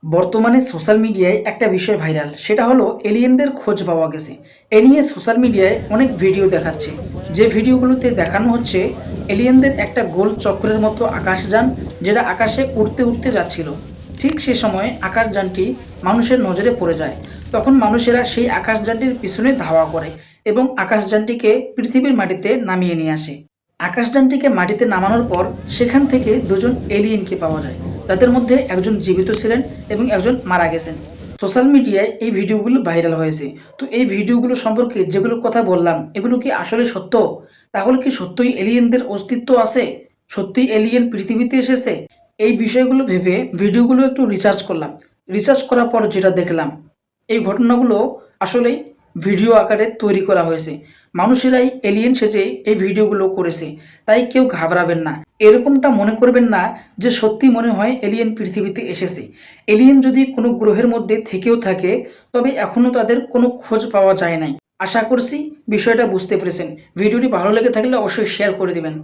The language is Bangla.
বর্তমানে সোশ্যাল মিডিয়ায় একটা বিষয় ভাইরাল, সেটা হলো এলিয়েনদের খোঁজ পাওয়া গেছে। এ নিয়ে সোশ্যাল মিডিয়ায় অনেক ভিডিও দেখাচ্ছে, যে ভিডিওগুলোতে দেখানো হচ্ছে এলিয়েনদের একটা গোল চক্রের মতো আকাশযান, যেটা আকাশে উড়তে উড়তে যাচ্ছিল। ঠিক সে সময় আকাশযানটি মানুষের নজরে পড়ে যায়। তখন মানুষেরা সেই আকাশযানটির পিছনে ধাওয়া করে এবং আকাশযানটিকে পৃথিবীর মাটিতে নামিয়ে নিয়ে আসে। আকাশযানটিকে মাটিতে নামানোর পর সেখান থেকে দুজন এলিয়েনকে পাওয়া যায়। তাদের মধ্যে একজন জীবিত ছিলেন এবং একজন মারা গেছেন। সোশ্যাল মিডিয়ায় এই ভিডিওগুলো ভাইরাল হয়েছে। তো এই ভিডিওগুলো সম্পর্কে যেগুলোর কথা বললাম, এগুলো কি আসলে সত্য? তাহলে কি সত্যই এলিয়েনদের অস্তিত্ব আছে? সত্যিই এলিয়েন পৃথিবীতে এসেছে? এই বিষয়গুলো ভেবে ভিডিওগুলো একটু রিসার্চ করলাম। রিসার্চ করার পর যেটা দেখলাম, এই ঘটনাগুলো আসলেই ভিডিও আকারে তৈরি করা হয়েছে। মানুষেরাই এলিয়েন সেজে এই ভিডিওগুলো করেছে। তাই কেউ ঘাবড়াবেন না, এরকমটা মনে করবেন না যে সত্যি মনে হয় এলিয়েন পৃথিবীতে এসেছে। এলিয়েন যদি কোনো গ্রহের মধ্যে থেকেও থাকে, তবে এখনও তাদের কোনো খোঁজ পাওয়া যায় নাই। আশা করছি বিষয়টা বুঝতে পেরেছেন। ভিডিওটি ভালো লেগে থাকলে অবশ্যই শেয়ার করে দিবেন।